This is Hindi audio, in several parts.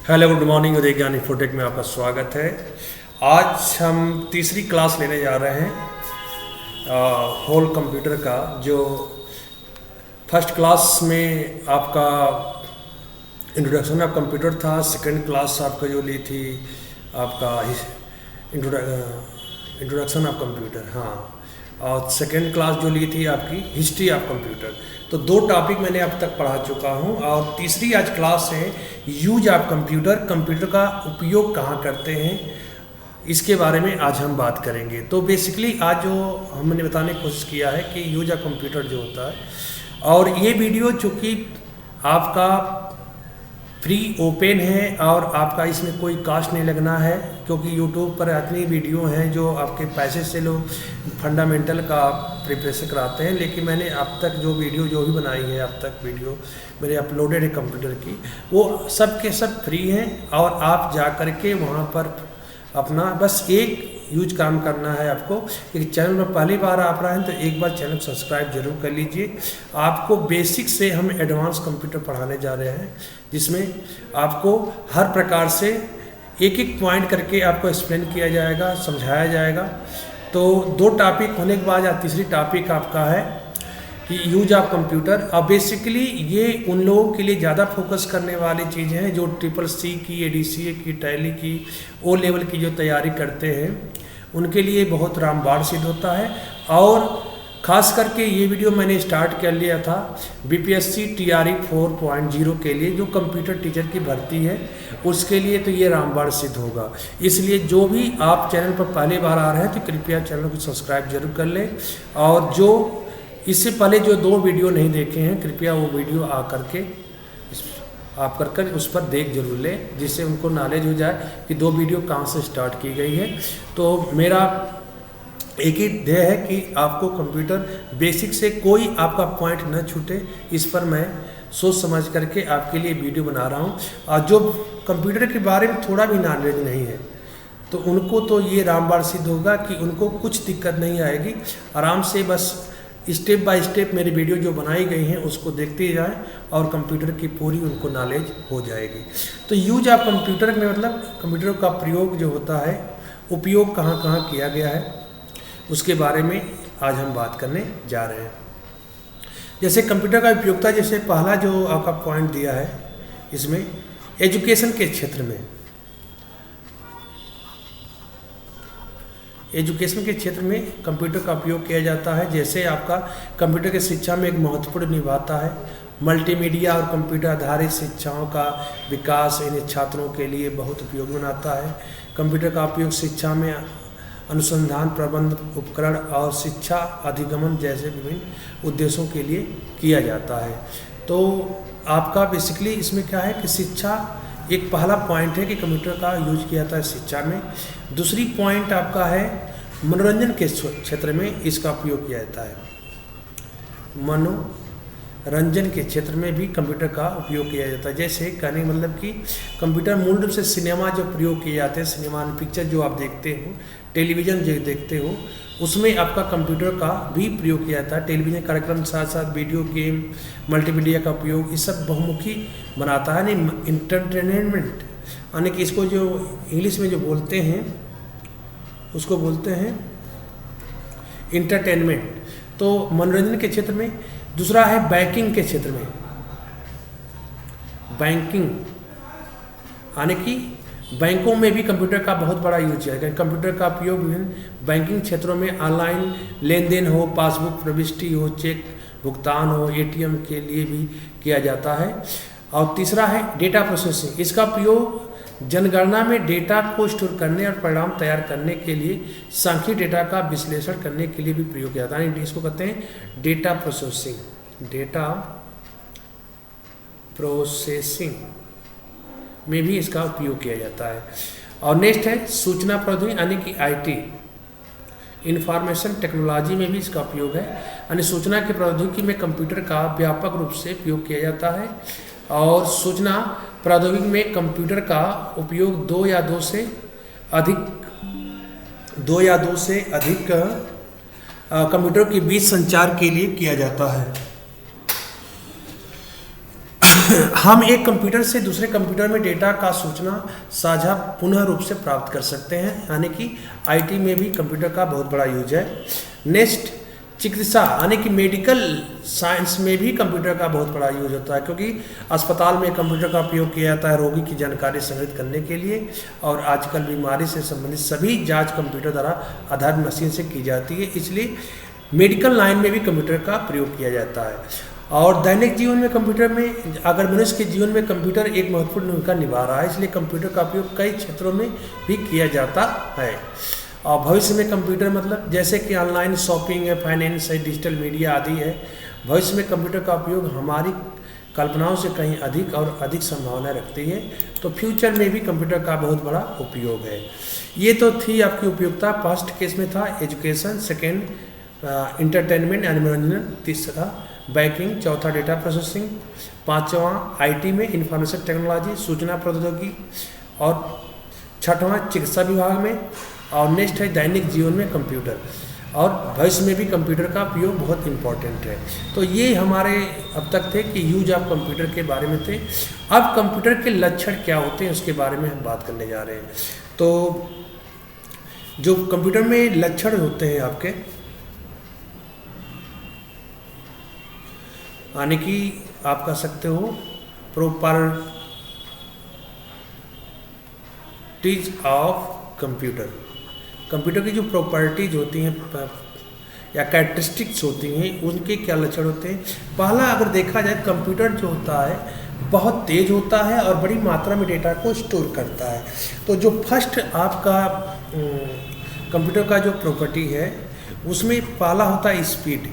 हेलो गुड मॉर्निंग उदय ज्ञान इन्फोटेक में आपका स्वागत है। आज हम तीसरी क्लास लेने जा रहे हैं होल कंप्यूटर का। जो फर्स्ट क्लास में आपका इंट्रोडक्शन ऑफ कंप्यूटर था, सेकंड क्लास आपका जो ली थी आपका इंट्रोडक्शन ऑफ कंप्यूटर, हाँ, और सेकंड क्लास जो ली थी आपकी हिस्ट्री ऑफ कंप्यूटर। तो दो टॉपिक मैंने अब तक पढ़ा चुका हूँ और तीसरी आज क्लास है यूज ऑफ कंप्यूटर। कंप्यूटर का उपयोग कहाँ करते हैं इसके बारे में आज हम बात करेंगे। तो बेसिकली आज जो हमने बताने की कोशिश किया है कि यूज ऑफ कंप्यूटर जो होता है, और ये वीडियो चूँकि आपका फ्री ओपन है और आपका इसमें कोई कास्ट नहीं लगना है, क्योंकि यूट्यूब पर इतनी वीडियो हैं जो आपके पैसे से लोग फंडामेंटल का प्रिपरेशन कराते हैं। लेकिन मैंने अब तक जो वीडियो जो भी बनाई है, अब तक वीडियो मेरे अपलोडेड है कंप्यूटर की, वो सब के सब फ्री हैं और आप जा कर के वहाँ पर अपना बस एक यूज काम करना है आपको। कि चैनल में पहली बार आप रहे हैं तो एक बार चैनल सब्सक्राइब जरूर कर लीजिए। आपको बेसिक से हम एडवांस कंप्यूटर पढ़ाने जा रहे हैं, जिसमें आपको हर प्रकार से एक एक पॉइंट करके आपको एक्सप्लेन किया जाएगा, समझाया जाएगा। तो दो टॉपिक होने के बाद तीसरी टॉपिक आपका है कि यूज ऑफ कंप्यूटर। अब बेसिकली ये उन लोगों के लिए ज़्यादा फोकस करने वाली चीज़ें हैं जो CCC की, ADCA की, टैली की, ओ लेवल की जो तैयारी करते हैं, उनके लिए बहुत रामबाण सिद्ध होता है। और ख़ास करके ये वीडियो मैंने स्टार्ट कर लिया था BPSC TRE 4.0 के लिए, जो कंप्यूटर टीचर की भर्ती है, उसके लिए तो ये रामबाण सिद्ध होगा। इसलिए जो भी आप चैनल पर पहली बार आ रहे हैं तो कृपया चैनल को सब्सक्राइब जरूर कर लें, और जो इससे पहले जो दो वीडियो नहीं देखे हैं कृपया वो वीडियो आ करके आप कर उस पर देख जरूर लें, जिससे उनको नॉलेज हो जाए कि दो वीडियो कहाँ से स्टार्ट की गई है। तो मेरा एक ही ध्येय है कि आपको कंप्यूटर बेसिक से कोई आपका पॉइंट न छूटे, इस पर मैं सोच समझ करके आपके लिए वीडियो बना रहा हूँ। और जो कंप्यूटर के बारे में थोड़ा भी नॉलेज नहीं है तो उनको तो ये रामबाण सिद्ध होगा कि उनको कुछ दिक्कत नहीं आएगी। आराम से बस स्टेप बाय स्टेप मेरी वीडियो जो बनाई गई हैं उसको देखते जाएं और कंप्यूटर की पूरी उनको नॉलेज हो जाएगी। तो यूज ऑफ कंप्यूटर में मतलब कंप्यूटर का प्रयोग जो होता है, उपयोग कहाँ कहाँ किया गया है, उसके बारे में आज हम बात करने जा रहे हैं। जैसे कंप्यूटर का उपयोगिता, जैसे पहला जो आपका पॉइंट दिया है इसमें एजुकेशन के क्षेत्र में, एजुकेशन के क्षेत्र में कंप्यूटर का उपयोग किया जाता है। जैसे आपका कंप्यूटर की शिक्षा में एक महत्वपूर्ण निभाता है। मल्टीमीडिया और कंप्यूटर आधारित शिक्षाओं का विकास इन्हें छात्रों के लिए बहुत उपयोगी बनाता है। कंप्यूटर का उपयोग शिक्षा में अनुसंधान, प्रबंध, उपकरण और शिक्षा अधिगमन जैसे विभिन्न उद्देश्यों के लिए किया जाता है। तो आपका बेसिकली इसमें क्या है कि शिक्षा एक पहला पॉइंट है कि कंप्यूटर का यूज किया जाता है शिक्षा में। दूसरी पॉइंट आपका है मनोरंजन के क्षेत्र में इसका उपयोग किया जाता है। मनोरंजन के क्षेत्र में भी कंप्यूटर का उपयोग किया जाता है। जैसे कहने मतलब कि कंप्यूटर मूल रूप से सिनेमा जो प्रयोग किए जाते हैं, सिनेमा में पिक्चर जो आप देखते हो, टेलीविज़न जो देखते हो, उसमें आपका कंप्यूटर का भी प्रयोग किया जाता है। टेलीविज़न कार्यक्रम के साथ साथ वीडियो गेम, मल्टीमीडिया का उपयोग, ये सब बहुमुखी बनाता है। नहीं, इंटरटेनमेंट यानी कि इसको जो इंग्लिश में जो बोलते हैं उसको बोलते हैं इंटरटेनमेंट। तो मनोरंजन के क्षेत्र में। दूसरा है बैंकिंग के क्षेत्र में। बैंकिंग यानी कि बैंकों में भी कंप्यूटर का बहुत बड़ा यूज है। कंप्यूटर का उपयोग विभिन्न बैंकिंग क्षेत्रों में ऑनलाइन लेन देन हो, पासबुक प्रविष्टि हो, चेक भुगतान हो, ATM के लिए भी किया जाता है। और तीसरा है डेटा प्रोसेसिंग। इसका उपयोग जनगणना में डेटा को स्टोर करने और परिणाम तैयार करने के लिए सांख्यिक डेटा का विश्लेषण करने के लिए भी प्रयोग किया जाता है। इसको कहते हैं डेटा प्रोसेसिंग। डेटा प्रोसेसिंग में भी इसका उपयोग किया जाता है। और नेक्स्ट है सूचना प्रौद्योगिकी यानी कि IT, इंफॉर्मेशन टेक्नोलॉजी में भी इसका उपयोग है। यानी सूचना की प्रौद्योगिकी में कंप्यूटर का व्यापक रूप से उपयोग किया जाता है। और सूचना प्रौद्योगिकी में कंप्यूटर का उपयोग दो या दो से अधिक कंप्यूटर के बीच संचार के लिए किया जाता है। हम एक कंप्यूटर से दूसरे कंप्यूटर में डेटा का सूचना साझा पुनः रूप से प्राप्त कर सकते हैं, यानी कि आईटी में भी कंप्यूटर का बहुत बड़ा यूज है। नेक्स्ट, चिकित्सा यानी कि मेडिकल साइंस में भी कंप्यूटर का बहुत बड़ा यूज होता है, क्योंकि अस्पताल में कंप्यूटर का उपयोग किया जाता है रोगी की जानकारी संग्रहित करने के लिए, और आजकल बीमारी से संबंधित सभी जांच कंप्यूटर द्वारा आधारित मशीन से की जाती है, इसलिए मेडिकल लाइन में भी कंप्यूटर का प्रयोग किया जाता है। और दैनिक जीवन में कंप्यूटर में, अगर मनुष्य के जीवन में कंप्यूटर एक महत्वपूर्ण भूमिका निभा रहा है, इसलिए कंप्यूटर का उपयोग कई क्षेत्रों में भी किया जाता है। और भविष्य में कंप्यूटर मतलब जैसे कि ऑनलाइन शॉपिंग है, फाइनेंस है, डिजिटल मीडिया आदि है, भविष्य में कंप्यूटर का उपयोग हमारी कल्पनाओं से कहीं अधिक और अधिक संभावना रखती है, तो फ्यूचर में भी कंप्यूटर का बहुत बड़ा उपयोग है। ये तो थी आपकी उपयोगिता। फर्स्ट केस में था एजुकेशन, सेकेंड इंटरटेनमेंट यानी मनोरंजन, तीसरा बैंकिंग, चौथा डेटा प्रोसेसिंग, पाँचवां आईटी में इंफॉर्मेशन टेक्नोलॉजी सूचना प्रौद्योगिकी, और छठवां चिकित्सा विभाग में, और नेक्स्ट है दैनिक जीवन में कंप्यूटर, और भविष्य में भी कंप्यूटर का उपयोग बहुत इम्पोर्टेंट है। तो ये हमारे अब तक थे कि यूज ऑफ कंप्यूटर के बारे में थे। अब कंप्यूटर के लक्षण क्या होते हैं उसके बारे में हम बात करने जा रहे हैं। तो जो कंप्यूटर में लक्षण होते हैं आपके, यानी कि आप कह सकते हो प्रॉपर्टीज ऑफ कंप्यूटर, कंप्यूटर की जो प्रॉपर्टीज होती हैं या कैरेक्टरिस्टिक्स होती हैं उनके क्या लक्षण होते हैं। पहला अगर देखा जाए, कंप्यूटर जो होता है बहुत तेज होता है और बड़ी मात्रा में डेटा को स्टोर करता है। तो जो फर्स्ट आपका कंप्यूटर का जो प्रॉपर्टी है उसमें पहला होता है स्पीड।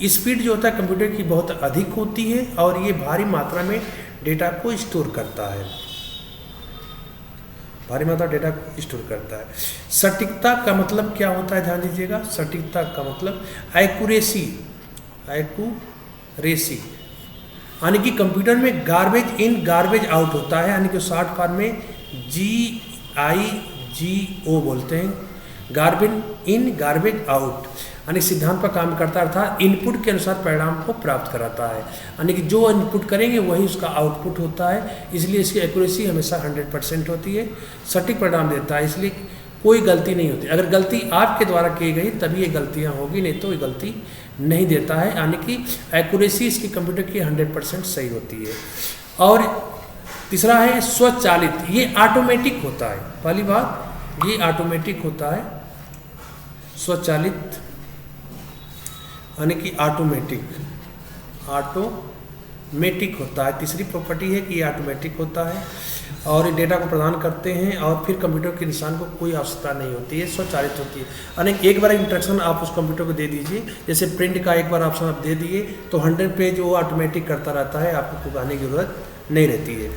स्पीड जो होता है कंप्यूटर की बहुत अधिक होती है और ये भारी मात्रा में डेटा को स्टोर करता है, भारी मात्रा डेटा को स्टोर करता है। सटीकता का मतलब क्या होता है, ध्यान दीजिएगा। सटीकता का मतलब एक्यूरेसी, यानी कि कंप्यूटर में गार्बेज इन गार्बेज आउट होता है, यानी कि शॉर्ट फॉर्म में GIGO बोलते हैं, गार्बेज इन गार्बेज आउट, यानी सिद्धांत पर काम करता अर्थात इनपुट के अनुसार परिणाम को प्राप्त कराता है, यानी कि जो इनपुट करेंगे वही उसका आउटपुट होता है, इसलिए इसकी एक्यूरेसी हमेशा 100% होती है, सटीक परिणाम देता है, इसलिए कोई गलती नहीं होती। अगर गलती आपके द्वारा की गई तभी ये गलतियाँ होगी, नहीं तो ये गलती नहीं देता है, यानी कि एक्यूरेसी इसकी कंप्यूटर की 100% सही होती है। और तीसरा है स्वचालित, ये ऑटोमेटिक होता है। पहली बात ये ऑटोमेटिक होता है, स्वचालित यानी कि ऑटोमेटिक होता है। तीसरी प्रॉपर्टी है कि ये ऑटोमेटिक होता है और ये डेटा को प्रदान करते हैं और फिर कंप्यूटर के इंसान को कोई आवश्यकता नहीं होती है, स्वचालित होती है। यानी एक बार इंस्ट्रक्शन आप उस कंप्यूटर को दे दीजिए, जैसे प्रिंट का एक बार ऑप्शन आप दे दिए तो 100 पेज वो ऑटोमेटिक करता रहता है, आपको उगाने की जरूरत नहीं रहती है।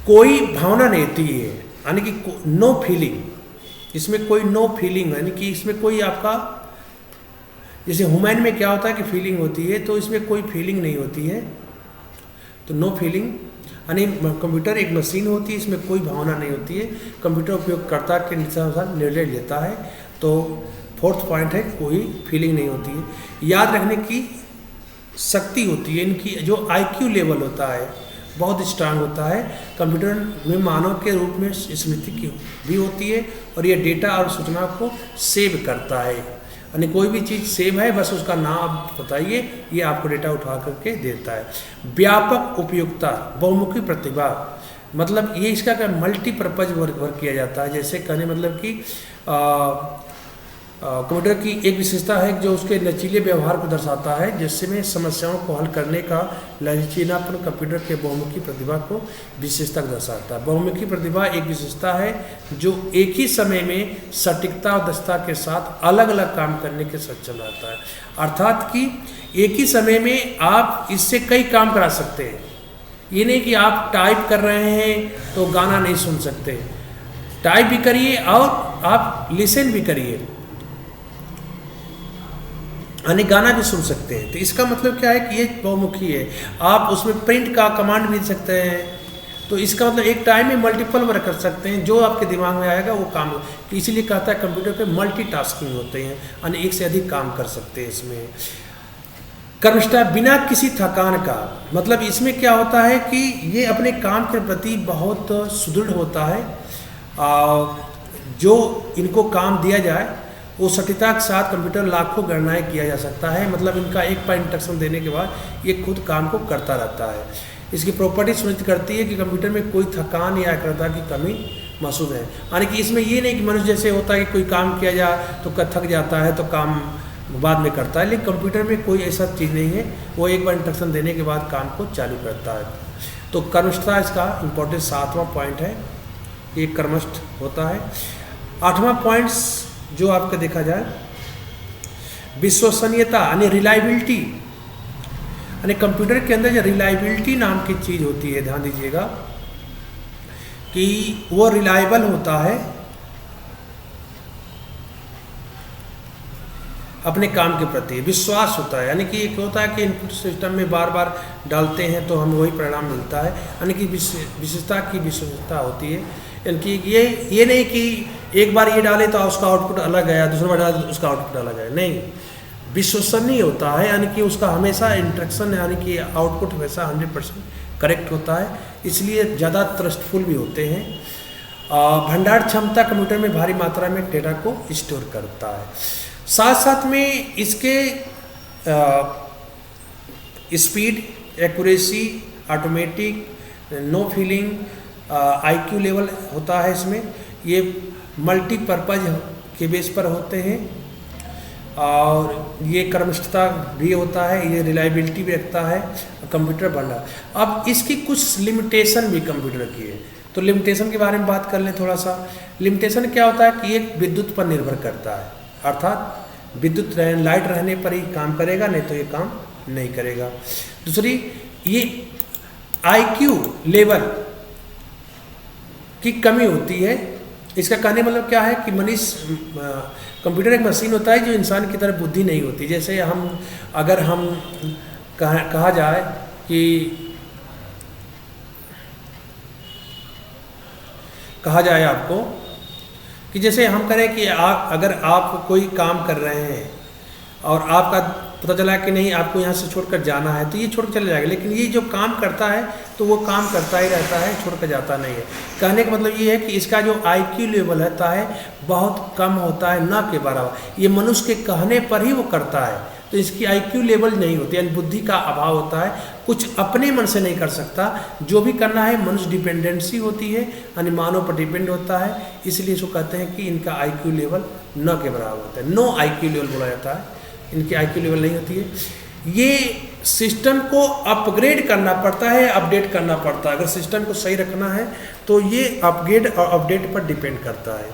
कोई भावना नहीं होती है, यानी कि नो फीलिंग, इसमें कोई नो फीलिंग, यानी कि इसमें कोई आपका, जैसे ह्यूमन में क्या होता है कि फीलिंग होती है, तो इसमें कोई फीलिंग नहीं होती है, तो नो फीलिंग, यानी कंप्यूटर एक मशीन होती है, इसमें कोई भावना नहीं होती है, कंप्यूटर उपयोगकर्ता के अनुसार निर्णय लेता है। तो फोर्थ पॉइंट है कोई फीलिंग नहीं होती है। याद रखने की शक्ति होती है, इनकी जो IQ लेवल होता है बहुत स्ट्रांग होता है। कंप्यूटर में मानव के रूप में स्मृति की भी होती है और ये डेटा और सूचना को सेव करता है, यानी कोई भी चीज़ सेव है बस उसका नाम बताइए, ये आपको डेटा उठा करके देता है। व्यापक उपयोगिता, बहुमुखी प्रतिभा, मतलब ये इसका क्या मल्टीपर्पज वर्क किया जाता है। जैसे कहने मतलब कि कंप्यूटर की एक विशेषता है जो उसके लचीले व्यवहार को दर्शाता है, जिसमें समस्याओं को हल करने का लचीलापन कंप्यूटर के बहुमुखी प्रतिभा को विशेषता दर्शाता है। बहुमुखी प्रतिभा एक विशेषता है जो एक ही समय में सटीकता और दक्षता के साथ अलग अलग काम करने के सक्षम रहता है, अर्थात कि एक ही समय में आप इससे कई काम करा सकते हैं। ये नहीं कि आप टाइप कर रहे हैं तो गाना नहीं सुन सकते, टाइप भी करिए और आप लिसन भी करिए, यानी गाना भी सुन सकते हैं। तो इसका मतलब क्या है कि ये बहुमुखी है। आप उसमें प्रिंट का कमांड भी दे सकते हैं, तो इसका मतलब एक टाइम में मल्टीपल वर्क कर सकते हैं, जो आपके दिमाग में आएगा वो काम। तो इसीलिए कहता है कंप्यूटर पे मल्टीटास्किंग होते हैं, यानी एक से अधिक काम कर सकते हैं इसमें। कर्मष्ठता बिना किसी थकान का, मतलब इसमें क्या होता है कि ये अपने काम के प्रति बहुत सुदृढ़ होता है। जो इनको काम दिया जाए वो सटीकता के साथ कंप्यूटर लाखों गणनाएं किया जा सकता है। मतलब इनका एक बार इंस्ट्रक्शन देने के बाद ये खुद काम को करता रहता है। इसकी प्रॉपर्टी सुनिश्चित करती है कि कंप्यूटर में कोई थकान या एकाग्रता की कमी महसूस है। यानी कि इसमें ये नहीं कि मनुष्य जैसे होता है कि कोई काम किया जाए तो थक जाता है तो काम बाद में करता है, लेकिन कंप्यूटर में कोई ऐसा चीज़ नहीं है। वो एक बार इंस्ट्रक्शन देने के बाद काम को चालू करता है। तो कर्मष्ठता इसका इम्पोर्टेंट 7वां पॉइंट है, ये कर्मष्ठ होता है। 8वां पॉइंट्स जो आपका देखा जाए, विश्वसनीयता यानी रिलायबिलिटी। यानी कंप्यूटर के अंदर जो रिलायबिलिटी नाम की चीज़ होती है, ध्यान दीजिएगा कि वो रिलायबल होता है अपने काम के प्रति, विश्वास होता है। यानी कि एक होता है कि इनपुट सिस्टम में बार बार डालते हैं तो हमें वही परिणाम मिलता है। यानी कि विशेषता की विश्वसनीयता होती है। यानी कि ये नहीं कि एक बार ये डाले तो उसका आउटपुट अलग आया, दूसरी बार डाले तो उसका आउटपुट अलग आया, नहीं, विश्वसनीय होता है। यानी कि उसका हमेशा इंस्ट्रक्शन यानी कि आउटपुट हमेशा 100% करेक्ट होता है, इसलिए ज़्यादा ट्रस्टफुल भी होते हैं। भंडार क्षमता कंप्यूटर में भारी मात्रा में डेटा को स्टोर करता है। साथ साथ में इसके speed, accuracy, automatic, no feeling, IQ level होता है इसमें। ये मल्टीपर्पज़ के बेस पर होते हैं और ये कर्मष्ठता भी होता है, ये रिलायबिलिटी भी रखता है कंप्यूटर भंडार। अब इसकी कुछ लिमिटेशन भी कंप्यूटर की है, तो लिमिटेशन के बारे में बात कर लें थोड़ा सा। लिमिटेशन क्या होता है कि ये विद्युत पर निर्भर करता है, अर्थात विद्युत लाइट रहने पर ही काम करेगा, नहीं तो ये काम नहीं करेगा। दूसरी, ये IQ लेवल की कमी होती है। इसका कहने मतलब क्या है कि कंप्यूटर एक मशीन होता है जो इंसान की तरह बुद्धि नहीं होती। जैसे अगर हम कहा जाए कि कहा जाए आपको कि जैसे हम करें कि अगर आप कोई काम कर रहे हैं और आपका पता चला कि नहीं आपको यहाँ से छोड़कर जाना है, तो ये छोड़ कर चला जाएगा, लेकिन ये जो काम करता है तो वो काम करता ही रहता है, छोड़ कर जाता नहीं है। कहने का मतलब ये है कि इसका जो IQ लेवल रहता है बहुत कम होता है, ना के बराबर। ये मनुष्य के कहने पर ही वो करता है, तो इसकी IQ लेवल नहीं होती, यानी बुद्धि का अभाव होता है, कुछ अपने मन से नहीं कर सकता। जो भी करना है मनुष्य डिपेंडेंसी होती है, यानी मानव पर डिपेंड होता है, इसलिए इसको कहते हैं कि इनका IQ लेवल न के बराबर होता है, नो IQ लेवल बोला जाता है, इनकी IQ लेवल नहीं होती है। ये सिस्टम को अपग्रेड करना पड़ता है, अपडेट करना पड़ता है। अगर सिस्टम को सही रखना है तो ये अपग्रेड और अपडेट पर डिपेंड करता है।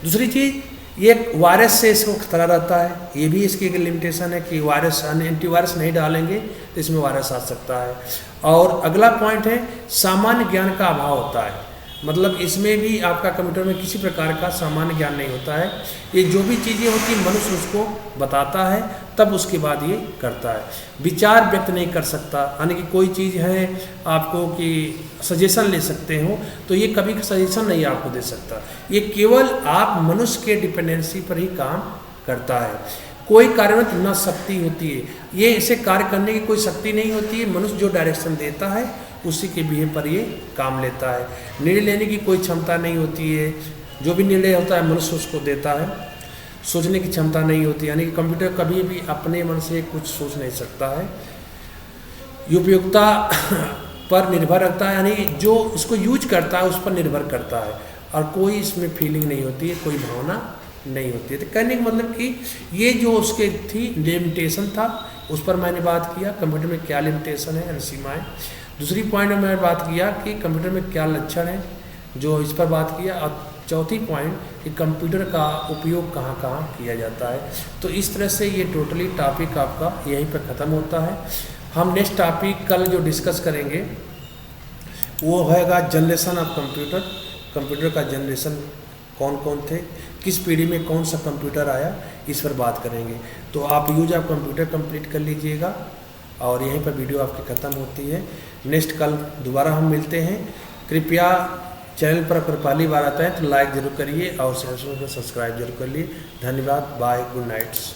दूसरी चीज़, ये वायरस से इसको खतरा रहता है, ये भी इसकी एक लिमिटेशन है कि वायरस एंटीवायरस नहीं डालेंगे तो इसमें वायरस आ सकता है। और अगला पॉइंट है सामान्य ज्ञान का अभाव होता है, मतलब इसमें भी आपका कंप्यूटर में किसी प्रकार का सामान्य ज्ञान नहीं होता है। ये जो भी चीज़ें होती हैं मनुष्य उसको बताता है, तब उसके बाद ये करता है। विचार व्यक्त नहीं कर सकता, यानी कि कोई चीज़ है आपको कि सजेशन ले सकते हो, तो ये कभी सजेशन नहीं आपको दे सकता। ये केवल आप मनुष्य के डिपेंडेंसी पर ही काम करता है। कोई कार्यान्वित न शक्ति होती है, ये इसे कार्य करने की कोई शक्ति नहीं होती है। मनुष्य जो डायरेक्शन देता है उसी के बिहेव पर ये काम लेता है। निर्णय लेने की कोई क्षमता नहीं होती है, जो भी निर्णय होता है मनुष्य उसको देता है। सोचने की क्षमता नहीं होती, यानी कि कंप्यूटर कभी भी अपने मन से कुछ सोच नहीं सकता है। उपयोगिता पर निर्भर रखता है, यानी जो इसको यूज करता है उस पर निर्भर करता है, और कोई इसमें फीलिंग नहीं होती है, कोई भावना नहीं होती है। तो कहने का मतलब कि ये जो उसके थी लिमिटेशन था उस पर मैंने बात किया, कंप्यूटर में क्या लिमिटेशन है यानी सीमाएँ। दूसरी पॉइंट में मैंने बात किया कि कंप्यूटर में क्या लक्षण है, जो इस पर बात किया। और चौथी पॉइंट कि कंप्यूटर का उपयोग कहाँ कहाँ किया जाता है। तो इस तरह से ये टोटली टॉपिक आपका यहीं पर ख़त्म होता है। हम नेक्स्ट टॉपिक कल जो डिस्कस करेंगे वो होगा जनरेशन ऑफ कंप्यूटर। कंप्यूटर का जनरेशन कौन कौन थे, किस पीढ़ी में कौन सा कंप्यूटर आया, इस पर बात करेंगे। तो आप यूज ऑफ कंप्यूटर कंप्लीट कर लीजिएगा, और यहीं पर वीडियो आपकी ख़त्म होती है। नेक्स्ट कल दोबारा हम मिलते हैं। कृपया चैनल पर अगर पहली बार आता है तो लाइक ज़रूर करिए और चैनल को सब्सक्राइब जरूर कर लिए। धन्यवाद, बाय, गुड नाइट्स।